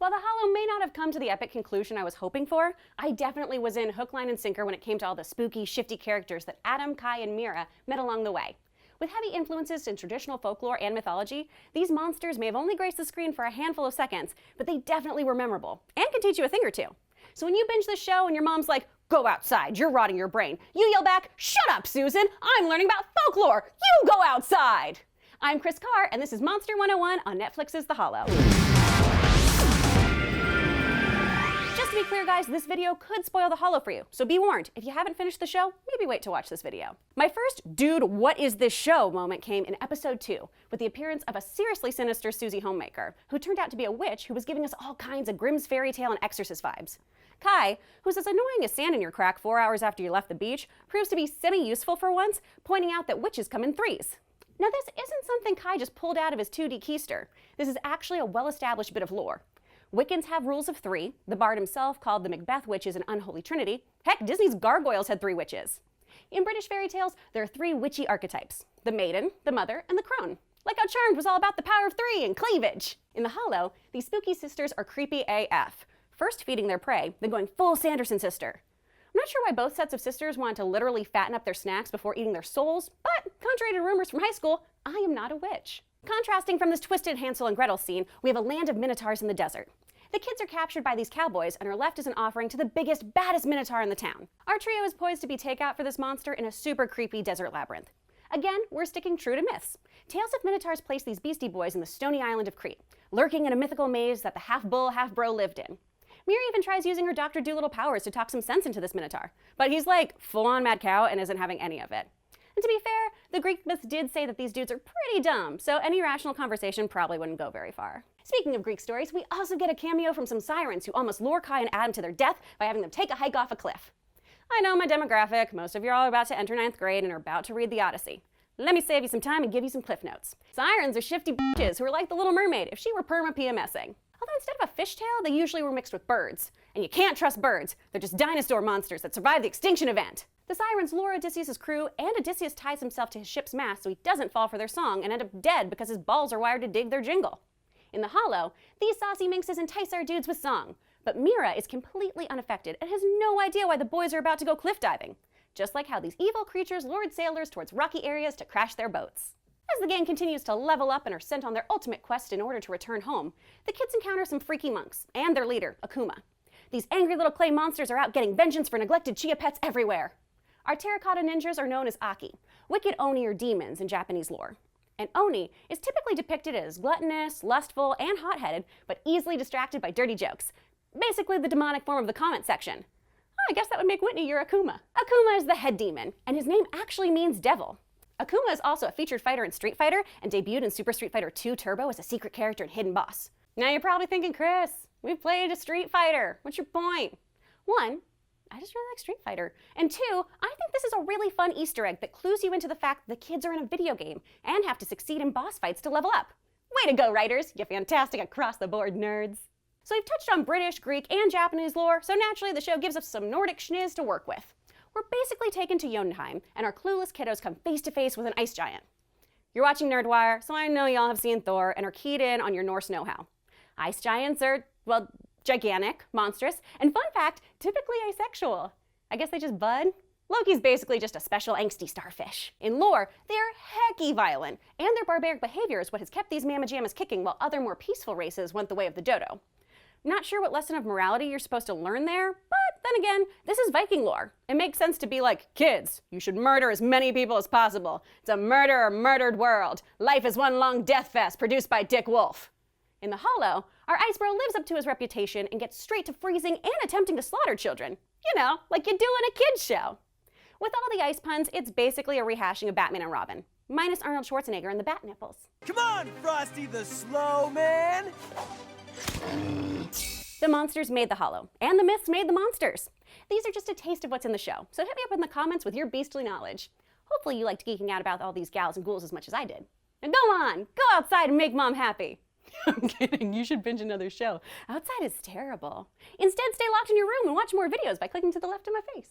While The Hollow may not have come to the epic conclusion I was hoping for, I definitely was in hook, line, and sinker when it came to all the spooky, shifty characters that Adam, Kai, and Mira met along the way. With heavy influences in traditional folklore and mythology, these monsters may have only graced the screen for a handful of seconds, but they definitely were memorable, and can teach you a thing or two. So when you binge this show and your mom's like, "Go outside, you're rotting your brain," you yell back, "Shut up, Susan, I'm learning about folklore, you go outside!" I'm Kris Carr, and this is Monster 101 on Netflix's The Hollow. Just to be clear, guys, this video could spoil The Hollow for you, so be warned. If you haven't finished the show, maybe wait to watch this video. My first "dude, what is this show" moment came in episode 2, with the appearance of a seriously sinister Susie Homemaker, who turned out to be a witch who was giving us all kinds of Grimm's fairy tale and Exorcist vibes. Kai, who's as annoying as sand in your crack 4 hours after you left the beach, proves to be semi-useful for once, pointing out that witches come in threes. Now, this isn't something Kai just pulled out of his 2D keister. This is actually a well-established bit of lore. Wiccans have rules of 3. The bard himself called the Macbeth witches an unholy trinity. Heck, Disney's Gargoyles had 3 witches. In British fairy tales, there are 3 witchy archetypes: the maiden, the mother, and the crone. Like how Charmed was all about the power of 3 and cleavage. In The Hollow, these spooky sisters are creepy AF. First feeding their prey, then going full Sanderson sister. I'm not sure why both sets of sisters wanted to literally fatten up their snacks before eating their souls, but contrary to rumors from high school, I am not a witch. Contrasting from this twisted Hansel and Gretel scene, we have a land of Minotaurs in the desert. The kids are captured by these cowboys and are left as an offering to the biggest, baddest Minotaur in the town. Our trio is poised to be takeout for this monster in a super creepy desert labyrinth. Again, we're sticking true to myths. Tales of Minotaurs place these beastie boys in the stony island of Crete, lurking in a mythical maze that the half-bull, half-bro lived in. Mira even tries using her Dr. Dolittle powers to talk some sense into this Minotaur, but he's like full-on mad cow and isn't having any of it. And to be fair, the Greek myths did say that these dudes are pretty dumb, so any rational conversation probably wouldn't go very far. Speaking of Greek stories, we also get a cameo from some Sirens who almost lure Kai and Adam to their death by having them take a hike off a cliff. I know my demographic, most of you are about to enter 9th grade and are about to read the Odyssey. Let me save you some time and give you some cliff notes. Sirens are shifty bitches who are like the Little Mermaid if she were perma-PMSing. Although instead of a fishtail, they usually were mixed with birds. And you can't trust birds. They're just dinosaur monsters that survived the extinction event. The Sirens lure Odysseus' crew, and Odysseus ties himself to his ship's mast so he doesn't fall for their song and end up dead because his balls are wired to dig their jingle. In The Hollow, these saucy minxes entice our dudes with song. But Mira is completely unaffected and has no idea why the boys are about to go cliff diving. Just like how these evil creatures lured sailors towards rocky areas to crash their boats. As the gang continues to level up and are sent on their ultimate quest in order to return home, the kids encounter some freaky monks, and their leader, Akuma. These angry little clay monsters are out getting vengeance for neglected chia pets everywhere. Our terracotta ninjas are known as Aki, wicked Oni or demons in Japanese lore. And Oni is typically depicted as gluttonous, lustful, and hot-headed, but easily distracted by dirty jokes. Basically the demonic form of the comment section. Oh, I guess that would make Whitney your Akuma. Akuma is the head demon, and his name actually means devil. Akuma is also a featured fighter in Street Fighter and debuted in Super Street Fighter 2 Turbo as a secret character and hidden boss. Now you're probably thinking, Kris, we've played a Street Fighter. What's your point? 1, I just really like Street Fighter. And 2, I think this is a really fun Easter egg that clues you into the fact that the kids are in a video game and have to succeed in boss fights to level up. Way to go, writers, you fantastic across-the-board nerds. So we've touched on British, Greek, and Japanese lore, so naturally the show gives us some Nordic schniz to work with. We're basically taken to Jotunheim, and our clueless kiddos come face-to-face with an ice giant. You're watching NerdWire, so I know y'all have seen Thor and are keyed in on your Norse know-how. Ice giants are, well, gigantic, monstrous, and fun fact, typically asexual. I guess they just bud? Loki's basically just a special angsty starfish. In lore, they are hecky violent, and their barbaric behavior is what has kept these mamma jammas kicking while other more peaceful races went the way of the dodo. Not sure what lesson of morality you're supposed to learn there, but then again, this is Viking lore. It makes sense to be like, kids, you should murder as many people as possible. It's a murder or murdered world. Life is one long death fest produced by Dick Wolf. In The Hollow, our ice bro lives up to his reputation and gets straight to freezing and attempting to slaughter children. You know, like you do in a kid's show. With all the ice puns, it's basically a rehashing of Batman and Robin, minus Arnold Schwarzenegger and the bat nipples. Come on, Frosty the Slow Man! The monsters made The Hollow, and the myths made the monsters. These are just a taste of what's in the show, so hit me up in the comments with your beastly knowledge. Hopefully you liked geeking out about all these gals and ghouls as much as I did. Now go on, go outside and make mom happy. I'm kidding, you should binge another show. Outside is terrible. Instead, stay locked in your room and watch more videos by clicking to the left of my face.